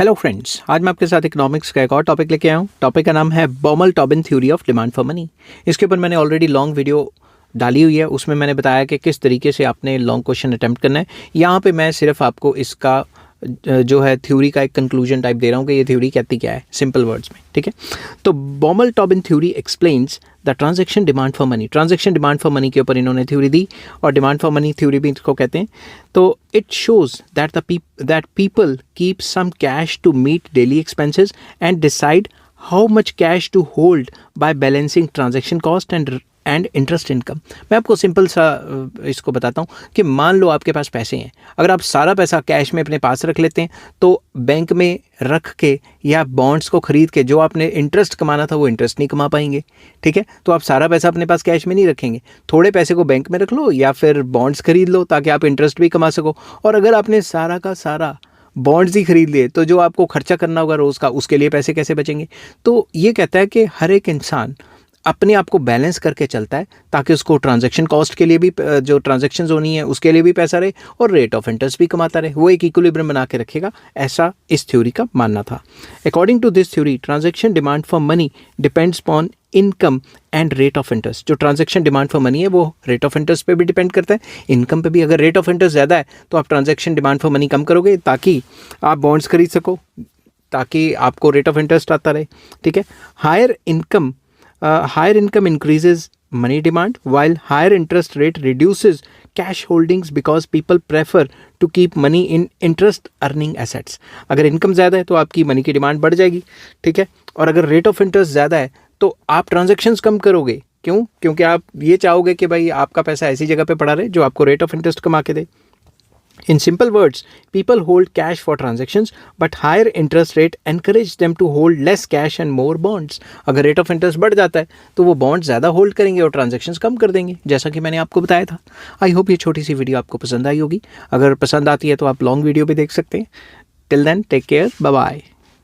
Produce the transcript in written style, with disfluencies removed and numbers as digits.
Hello friends, आज मैं आपके साथ इकोनॉमिक्स का एक और टॉपिक लेके आया हूँ। टॉपिक का नाम है Baumol-Tobin theory of demand for money. इसके ऊपर मैंने ऑलरेडी लॉन्ग वीडियो डाली हुई है, उसमें मैंने बताया कि किस तरीके से आपने लॉन्ग क्वेश्चन अटेम्प्ट करना है। यहाँ पे मैं सिर्फ आपको इसका जो है थ्योरी का एक कंक्लूजन टाइप दे रहा हूँ कि ये थ्योरी कहती क्या है सिंपल वर्ड्स में, ठीक है। तो Baumol-Tobin theory explains the transaction demand for money. Transaction demand for money के ऊपर इन्होंने थ्योरी दी और डिमांड फॉर मनी थ्योरी भी इसको कहते हैं। तो it shows that people keep some cash to meet daily expenses and decide how much cash to hold by balancing transaction cost and interest income. मैं आपको सिंपल सा इसको बताता हूँ कि मान लो आपके पास पैसे हैं, अगर आप सारा पैसा कैश में अपने पास रख लेते हैं तो बैंक में रख के या बॉन्ड्स को ख़रीद के जो आपने इंटरेस्ट कमाना था वो इंटरेस्ट नहीं कमा पाएंगे, ठीक है। तो आप सारा पैसा अपने पास कैश में नहीं रखेंगे, थोड़े पैसे को बैंक में रख लो या फिर बॉन्ड्स खरीद लो ताकि आप इंटरेस्ट भी कमा सको। और अगर आपने सारा का सारा बॉन्ड्स ही खरीद लिए तो जो आपको खर्चा करना होगा रोज़ का, उसके लिए पैसे कैसे बचेंगे। तो ये कहता है कि हर एक इंसान अपने आप को बैलेंस करके चलता है ताकि उसको ट्रांजैक्शन कॉस्ट के लिए भी, जो ट्रांजैक्शंस होनी है उसके लिए भी पैसा रहे और रेट ऑफ इंटरेस्ट भी कमाता रहे। वो एक इक्विलिब्रियम बना के रखेगा, ऐसा इस थ्योरी का मानना था। According to this theory, transaction demand for money depends upon income and rate of interest. जो ट्रांजैक्शन डिमांड फॉर मनी है वो रेट ऑफ इंटरेस्ट पे भी डिपेंड करता है, इनकम पे भी। अगर रेट ऑफ इंटरेस्ट ज़्यादा है तो आप ट्रांजैक्शन डिमांड फॉर मनी कम करोगे ताकि आप बॉन्ड्स खरीद सको, ताकि आपको रेट ऑफ इंटरेस्ट आता रहे, ठीक है। Higher income increases money demand while higher interest rate reduces cash holdings because people prefer to keep money in interest earning assets। अगर इनकम ज़्यादा है तो आपकी मनी की डिमांड बढ़ जाएगी, ठीक है। और अगर रेट ऑफ इंटरेस्ट ज़्यादा है तो आप ट्रांजैक्शंस कम करोगे। क्यों? क्योंकि आप ये चाहोगे कि भाई आपका पैसा ऐसी जगह पे पड़ा रहे जो आपको रेट ऑफ इंटरेस्ट कमा के दे। In simple words, people hold cash for transactions, but higher interest rate encourage them to hold less cash and more bonds। अगर रेट ऑफ इंटरेस्ट बढ़ जाता है तो वो बॉन्ड ज़्यादा होल्ड करेंगे और ट्रांजैक्शंस कम कर देंगे, जैसा कि मैंने आपको बताया था। आई होप ये छोटी सी वीडियो आपको पसंद आई होगी। अगर पसंद आती है तो आप लॉन्ग वीडियो भी देख सकते हैं। Till then take care, bye bye.